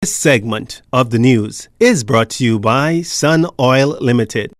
This segment of the news is brought to you by Sun Oil Limited.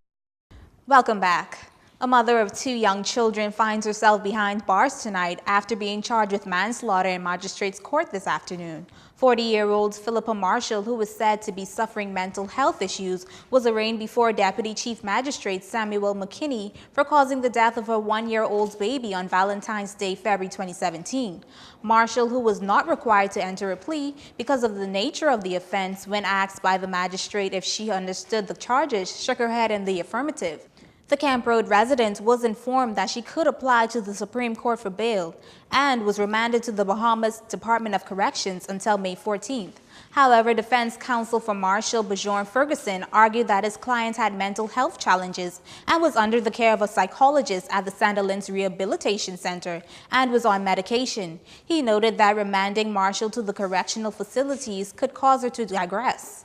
Welcome back. A mother of two young children finds herself behind bars tonight after being charged with manslaughter in magistrate's court this afternoon. 40-year-old Philippa Marshall, who was said to be suffering mental health issues, was arraigned before Deputy Chief Magistrate Samuel McKinney for causing the death of her one-year-old baby on Valentine's Day, February 2017. Marshall, who was not required to enter a plea because of the nature of the offense, when asked by the magistrate if she understood the charges, shook her head in the affirmative. The Camp Road resident was informed that she could apply to the Supreme Court for bail and was remanded to the Bahamas Department of Corrections until May 14th. However, defense counsel for Marshall, Bjorn Ferguson, argued that his client had mental health challenges and was under the care of a psychologist at the Sandilands Rehabilitation Center and was on medication. He noted that remanding Marshall to the correctional facilities could cause her to digress.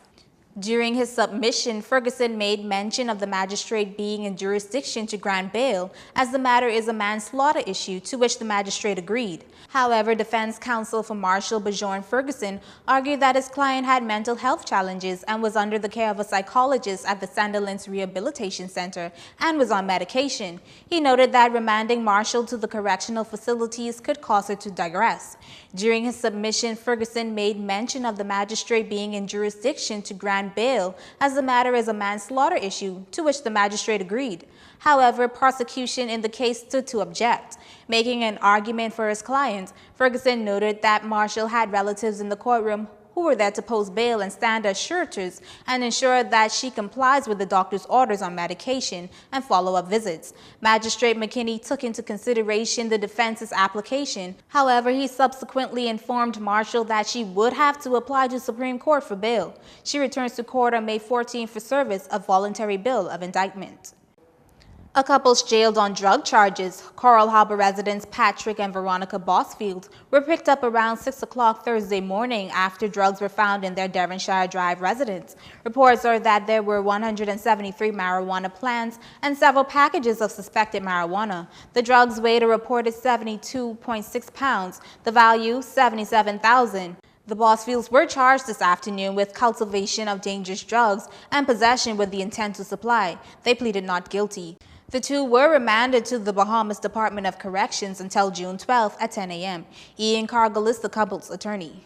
During his submission, Ferguson made mention of the magistrate being in jurisdiction to grant bail, as the matter is a manslaughter issue, to which the magistrate agreed. However, defense counsel for Marshall, Bjorn Ferguson, argued that his client had mental health challenges and was under the care of a psychologist at the Sandilands Rehabilitation Center and was on medication. He noted that remanding Marshall to the correctional facilities could cause her to digress. During his submission, Ferguson made mention of the magistrate being in jurisdiction to grant bail, as the matter is a manslaughter issue, to which the magistrate agreed. However, prosecution in the case stood to object. Making an argument for his client, Ferguson noted that Marshall had relatives in the courtroom who were there to post bail and stand as suretors and ensure that she complies with the doctor's orders on medication and follow-up visits. Magistrate McKinney took into consideration the defense's application. However, he subsequently informed Marshall that she would have to apply to Supreme Court for bail. She returns to court on May 14 for service of voluntary bill of indictment. A couple's jailed on drug charges. Coral Harbor residents Patrick and Veronica Bosfield were picked up around 6 o'clock Thursday morning after drugs were found in their Devonshire Drive residence. Reports are that there were 173 marijuana plants and several packages of suspected marijuana. The drugs weighed a reported 72.6 pounds, the value $77,000. The Bosfields were charged this afternoon with cultivation of dangerous drugs and possession with the intent to supply. They pleaded not guilty. The two were remanded to the Bahamas Department of Corrections until June 12 at 10 a.m. Ian Cargill is the couple's attorney.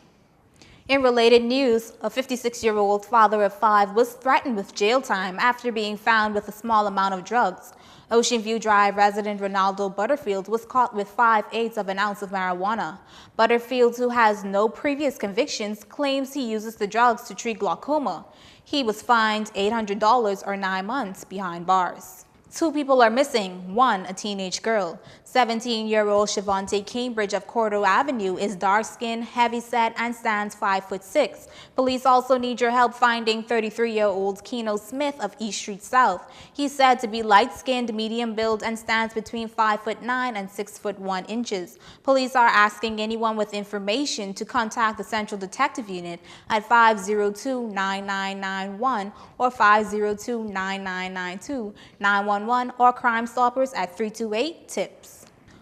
In related news, a 56-year-old father of 5 was threatened with jail time after being found with a small amount of drugs. Ocean View Drive resident Ronaldo Butterfield was caught with 5/8 of an ounce of marijuana. Butterfield, who has no previous convictions, claims he uses the drugs to treat glaucoma. He was fined $800 or 9 months behind bars. 2 people are missing, one a teenage girl. 17-year-old Shavonte Cambridge of Cordo Avenue is dark-skinned, heavy-set, and stands 5'6". Police also need your help finding 33-year-old Keno Smith of East Street South. He's said to be light-skinned, medium-build, and stands between 5'9" and 6'1" inches. Police are asking anyone with information to contact the Central Detective Unit at 502-9991 or 502-9992, 911, or Crime Stoppers at 328-TIPS.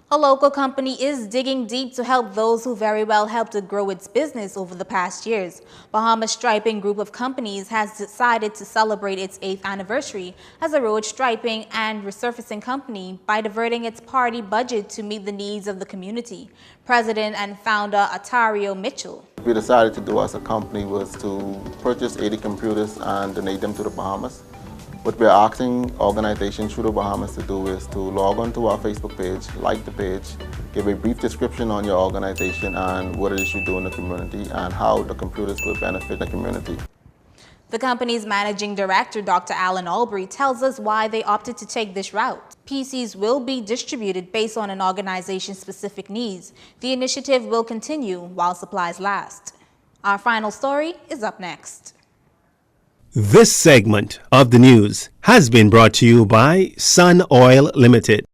A local company is digging deep to help those who very well helped to grow its business over the past years. Bahamas Striping Group of Companies has decided to celebrate its 8th anniversary as a road striping and resurfacing company by diverting its party budget to meet the needs of the community. President and founder Atario Mitchell. We decided to do as a company was to purchase 80 computers and donate them to the Bahamas. What we're asking organizations through the Bahamas to do is to log on to our Facebook page, like the page, give a brief description on your organization and what it is you do in the community and how the computers will benefit the community. The company's managing director, Dr. Alan Albury, tells us why they opted to take this route. PCs will be distributed based on an organization's specific needs. The initiative will continue while supplies last. Our final story is up next. This segment of the news has been brought to you by Sun Oil Limited.